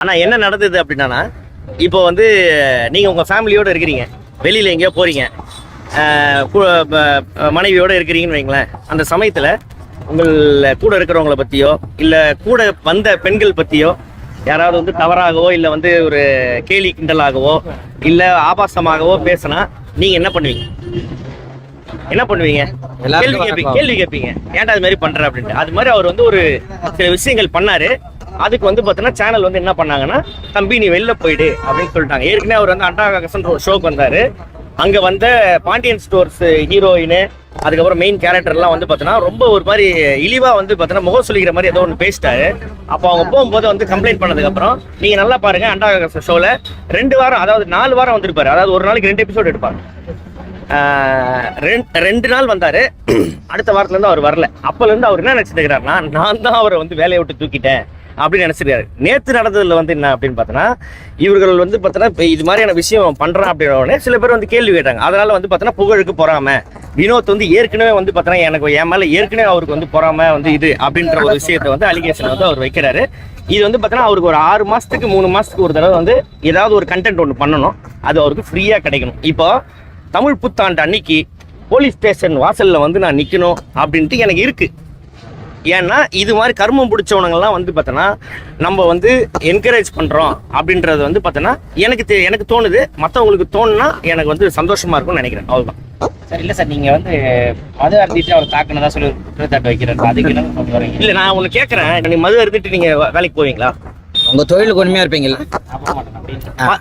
ஆனா என்ன நடந்தது அப்படின்னா, இப்போ வந்து நீங்க உங்க ஃபேமிலியோட இருக்கிறீங்க, வெளியில எங்கேயோ போறீங்க, மனைவியோட இருக்கிறீங்கன்னு வைங்களேன். அந்த சமயத்துல உங்கள் கூட இருக்கிறவங்கள பத்தியோ இல்ல கூட வந்த பெண்கள் பத்தியோ யாராவது வந்து தவறாகவோ இல்ல வந்து ஒரு கேலி கிண்டலாகவோ இல்ல ஆபாசமாகவோ பேசினா நீங்க என்ன பண்ணுவீங்க? என்ன பண்ணுவீங்க? கேள்வி கேட்பீங்க, ஏன்டா அது மாதிரி பண்ற அப்படின்ட்டு. அது மாதிரி அவர் வந்து ஒரு சில விஷயங்கள் பண்ணாரு. அதுக்கு வந்து பார்த்தீங்கன்னா சேனல் வந்து என்ன பண்ணாங்கன்னா, தம்பி நீ வெளில போயிடு அப்படின்னு சொல்லிட்டாங்க. ஏற்கனவே அவர் வந்து அண்டாகசன் ஒரு ஷோக்கு வந்தாரு. அங்க வந்த பாண்டியன் ஸ்டோர்ஸ் ஹீரோயின், அதுக்கப்புறம் மெயின் கேரக்டர்லாம் வந்து பார்த்தீங்கன்னா ரொம்ப ஒரு மாதிரி இழிவா வந்து பார்த்தீங்கன்னா முகம் சொல்லிக்கிற மாதிரி ஏதோ ஒன்று பேசிட்டாரு. அப்போ அவங்க போகும்போது வந்து கம்ப்ளைண்ட் பண்ணதுக்கு அப்புறம் நீங்க நல்லா பாருங்க, அண்டாகசன் ஷோல 2 வாரம், அதாவது 4 வாரம் வந்திருப்பாரு. அதாவது ஒரு நாளைக்கு 2 எபிசோடு எடுப்பாரு. 2 நாள் வந்தாரு. அடுத்த வாரத்துல இருந்து அவர் வரல. அப்பல இருந்து அவர் என்ன நினைச்சிருக்கிறாருன்னா, நான் தான் அவரை வந்து வேலையை விட்டு தூக்கிட்டேன் அப்படின்னு நினைச்சிருக்காரு. நேற்று நடந்ததுல வந்து என்ன அப்படின்னு பார்த்தோன்னா, இவர்கள் வந்து பார்த்தோன்னா இது மாதிரியான விஷயம் பண்றான் அப்படின்னோடனே சில பேர் வந்து கேள்வி கேட்டாங்க. அதனால வந்து பார்த்தோன்னா புகழுக்கு பொறாம, வினோத் வந்து ஏற்கனவே வந்து பார்த்தோன்னா எனக்கு என் மேல ஏற்கனவே அவருக்கு வந்து பொறாம வந்து இது அப்படின்ற ஒரு விஷயத்த வந்து அலிகேஷன் வந்து அவர் வைக்கிறாரு. இது வந்து பார்த்தோன்னா அவருக்கு ஒரு 6 மாசத்துக்கு 3 மாசத்துக்கு ஒரு தடவை வந்து ஏதாவது ஒரு கண்டென்ட் ஒன்று பண்ணணும். அது அவருக்கு ஃப்ரீயா கிடைக்கணும். இப்போ தமிழ் புத்தாண்டு அன்னைக்கு போலீஸ் ஸ்டேஷன் வாசல்ல வந்து நான் நிக்கணும் அப்படின்ட்டு எனக்கு இருக்கு. ஏன்னா இது மாதிரி கர்மம் பிடிச்சவனுங்கெல்லாம் வந்து பார்த்தோன்னா நம்ம வந்து என்கரேஜ் பண்றோம் அப்படின்றது வந்து பார்த்தோன்னா எனக்கு தோணுது. மற்றவங்களுக்கு தோணுனா எனக்கு வந்து சந்தோஷமா இருக்கும்னு நினைக்கிறேன். அவ்வளவுதான் சார். இல்லை சார், நீங்கள் வந்து மது அருந்திட்டு அவர் தாக்குனதா சொல்லி குற்றச்சாட்டு வைக்கிறாரு. அதுக்கு என்ன சொல்ல வரீங்க? இல்லை, நான் ஒன்று கேட்குறேன். நீங்கள் மது அருந்திட்டு நீங்கள் வேலைக்கு போவீங்களா? உங்க தொழிலுக்கு உண்மையா இருப்பீங்களா?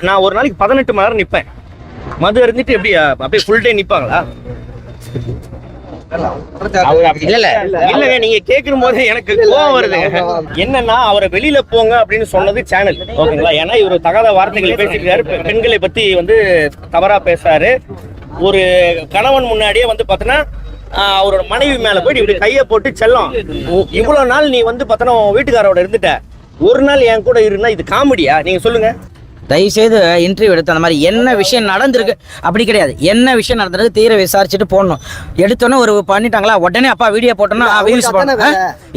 நான் ஒரு நாளைக்கு 18 மணி நேரம் நிற்பேன். மது அருந்திட்டு எப்படி அப்படியே ஃபுல் டே நிற்பாங்களா? இல்லங்க, நீங்க கேட்கும் போது எனக்கு கோவம் வருதுங்க. என்னன்னா அவரை வெளியில போங்க அப்படின்னு சொன்னது சேனல், ஓகேங்களா? ஏன்னா இவர் தகாத வார்த்தைகள் பேசிக்கிறாரு, பெண்களை பத்தி வந்து தவறா பேசுறாரு. ஒரு கணவன் முன்னாடியே வந்து பாத்தீங்கன்னா அவரோட மனைவி மேல போயிட்டு இப்படி கையை போட்டு செல்லம், இவ்வளவு நாள் நீ வந்து பாத்தீங்கன்னா வீட்டுக்காரோட இருந்துட்ட, ஒரு நாள் என் கூட இருந்தா இது காமெடியா? நீங்க சொல்லுங்க. தயவுசெய்து இன்டர்வியூ எடுத்து அந்த மாதிரி என்ன விஷயம் நடந்திருக்கு அப்படி கிடையாது. என்ன விஷயம் நடந்திருக்கு தீர விசாரிச்சுட்டு போடணும். எடுத்தோன்னே ஒரு பண்ணிட்டாங்களா உடனே அப்பா வீடியோ போட்டோம்னா வீல்ஸ் போடணும்.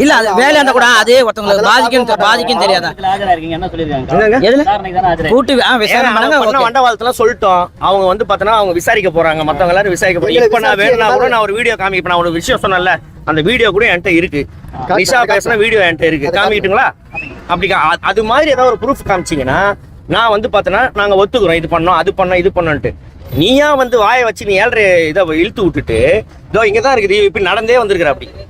இல்ல அது வேலையா இருந்தா கூட அதே ஒருத்தவங்களுக்கு பாதிக்கும் தெரியாதா? கூட்டு விசாரணை வண்டவாளத்துல சொல்லிட்டோம். அவங்க வந்து பாத்தீங்கன்னா அவங்க விசாரிக்க போறாங்க, மத்தவங்க எல்லாரும் விசாரிக்க போறாங்க. இப்ப நான் வேணும்னா கூட நான் ஒரு வீடியோ காமிப்பேன். நான் ஒரு விஷயம் சொன்னேன்ல, அந்த வீடியோ கூட என்கிட்ட இருக்கு. நிஷா பேசுன வீடியோ என்கிட்ட இருக்கு, காமிக்கிட்டுங்களா? அப்படி அது மாதிரி ஏதாவது ஒரு ப்ரூஃப் காமிச்சிங்கன்னா நான் வந்து பார்த்தேன்னா நாங்கள் ஒத்துக்கிறோம், இது பண்ணோம் அது பண்ணோம் இது பண்ணோன்ட்டு. நீயா வந்து வாயை வச்சு நீ 7:30 இதை இழுத்து விட்டுட்டு இதோ இங்கே தான் இருக்குது இப்படி நடந்தே வந்திருக்கிற அப்படி